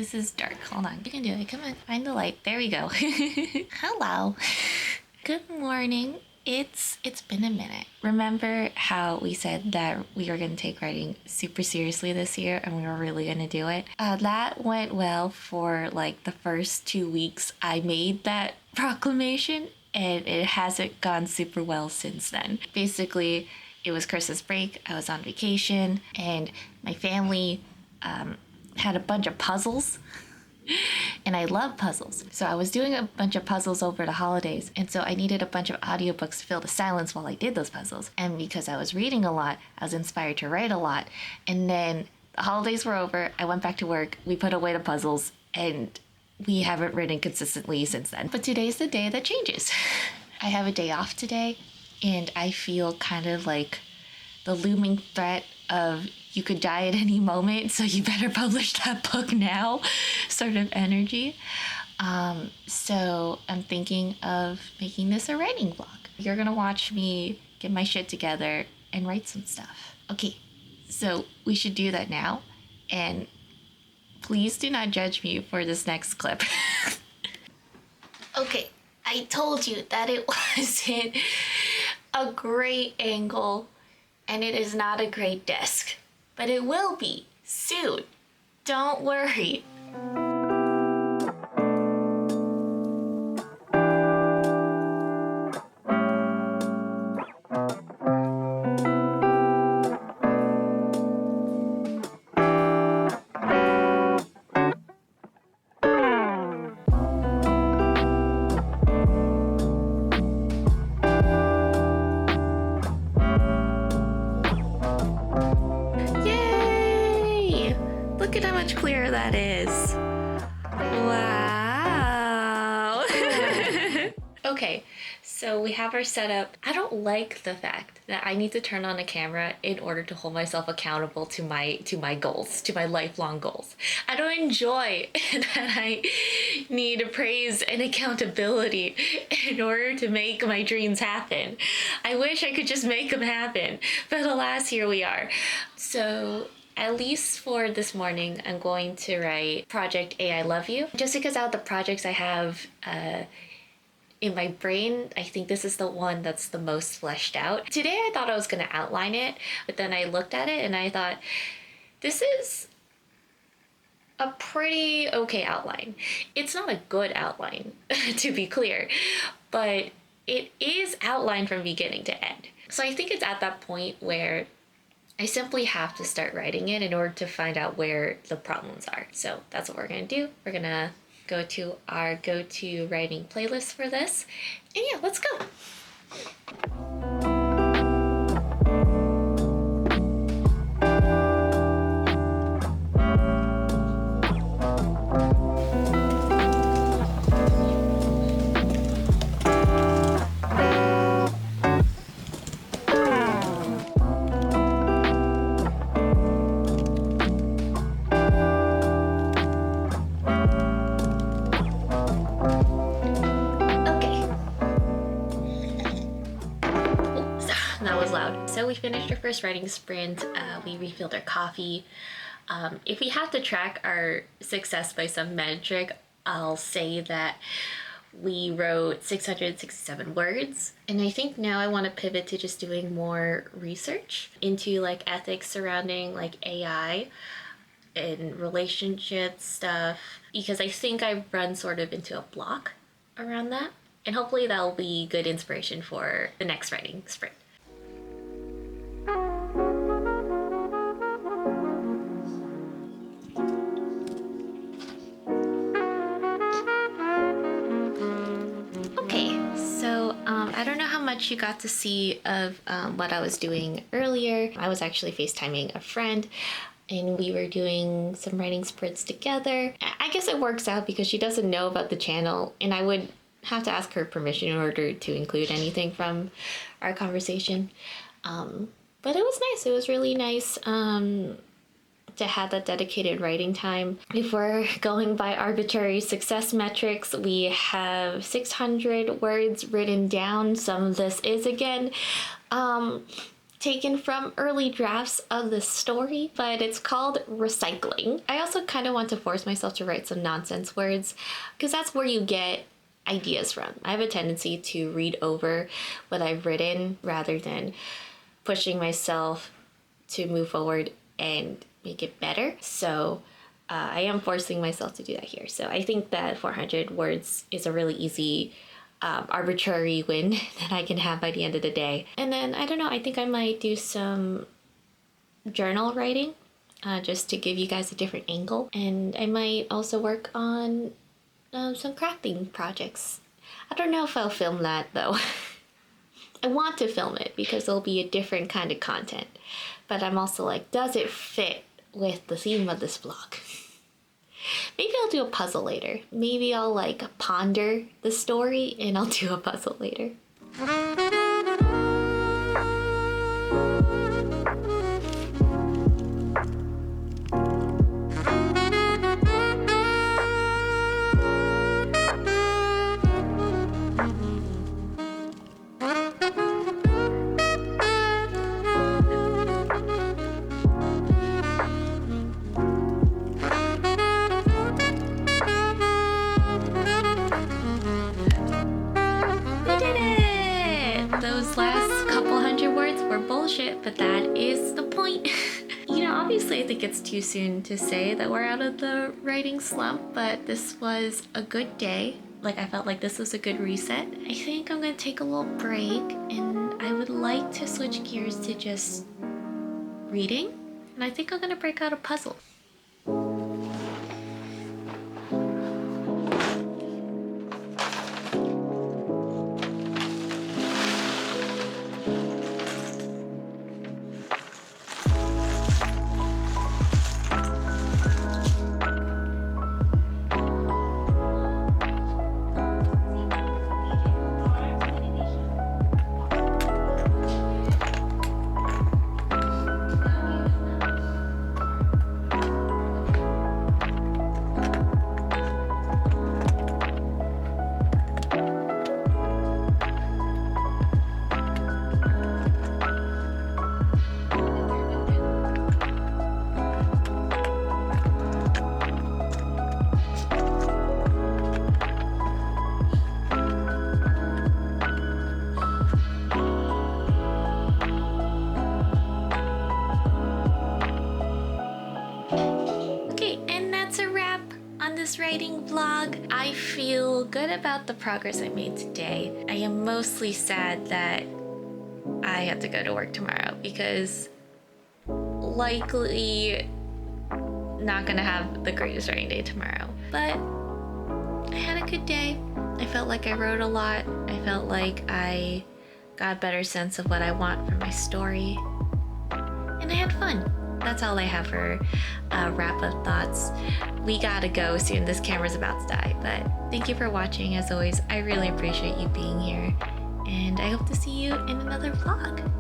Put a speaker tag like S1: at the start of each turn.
S1: This is dark. Hold on. You can do it. Come on. Find the light. There we go. Hello. Good morning. It's been a minute. Remember how we said that we were going to take writing super seriously this year and we were really going to do it? That went well for like the first 2 weeks I made that proclamation, and it hasn't gone super well since then. Basically, it was Christmas break, I was on vacation, and my family had a bunch of puzzles. And I love puzzles. So I was doing a bunch of puzzles over the holidays. And so I needed a bunch of audiobooks to fill the silence while I did those puzzles. And because I was reading a lot, I was inspired to write a lot. And then the holidays were over. I went back to work. We put away the puzzles. And we haven't written consistently since then. But today's the day that changes. I have a day off today. And I feel kind of like the looming threat of you could die at any moment, so you better publish that book now sort of energy. So I'm thinking of making this a writing vlog. You're gonna watch me get my shit together and write some stuff. Okay, so we should do that now. And please do not judge me for this next clip. Okay, I told you that it wasn't a great angle and it is not a great desk. But it will be soon. Don't worry. Look at how much clearer that is. Wow. Okay, so we have our setup. I don't like the fact that I need to turn on a camera in order to hold myself accountable to my goals, to my lifelong goals. I don't enjoy that I need praise and accountability in order to make my dreams happen. I wish I could just make them happen, but alas, here we are. So at least for this morning, I'm going to write Project A I Love You. Just because out of the projects I have in my brain, I think this is the one that's the most fleshed out. Today I thought I was going to outline it, but then I looked at it and I thought, this is a pretty okay outline. It's not a good outline, to be clear, but it is outlined from beginning to end. So I think it's at that point where I simply have to start writing it in order to find out where the problems are. So that's what we're gonna do. We're gonna go to our go-to writing playlist for this. And yeah, let's go. So we finished our first writing sprint, we refilled our coffee. If we have to track our success by some metric, I'll say that we wrote 667 words. And I think now I want to pivot to just doing more research into like ethics surrounding like AI and relationship stuff, because I think I've run sort of into a block around that. And hopefully that'll be good inspiration for the next writing sprint. I don't know how much you got to see of what I was doing earlier. I was actually FaceTiming a friend and we were doing some writing sprints together. I guess it works out because she doesn't know about the channel and I would have to ask her permission in order to include anything from our conversation. But it was nice. It was really nice to have that dedicated writing time. If we're going by arbitrary success metrics, we have 600 words written down. Some of this is again taken from early drafts of the story, but it's called Recycling. I also kind of want to force myself to write some nonsense words because that's where you get ideas from. I have a tendency to read over what I've written rather than pushing myself to move forward and make it better. So I am forcing myself to do that here. So I think that 400 words is a really easy arbitrary win that I can have by the end of the day. And then, I don't know, I think I might do some journal writing just to give you guys a different angle. And I might also work on some crafting projects. I don't know if I'll film that though. I want to film it because it'll be a different kind of content. But I'm also like, does it fit with the theme of this vlog? Maybe I'll do a puzzle later. Maybe I'll like ponder the story and I'll do a puzzle later. But that is the point. You know, obviously I think it's too soon to say that we're out of the writing slump, but this was a good day. Like, I felt like this was a good reset. I think I'm gonna take a little break and I would like to switch gears to just reading. And I think I'm gonna break out a puzzle. Writing vlog. I feel good about the progress I made today. I am mostly sad that I have to go to work tomorrow because likely not gonna have the greatest writing day tomorrow. But I had a good day. I felt like I wrote a lot. I felt like I got a better sense of what I want from my story. And I had fun. That's all I have for wrap-up thoughts. We gotta go soon. This camera's about to die. But thank you for watching. As always, I really appreciate you being here. And I hope to see you in another vlog.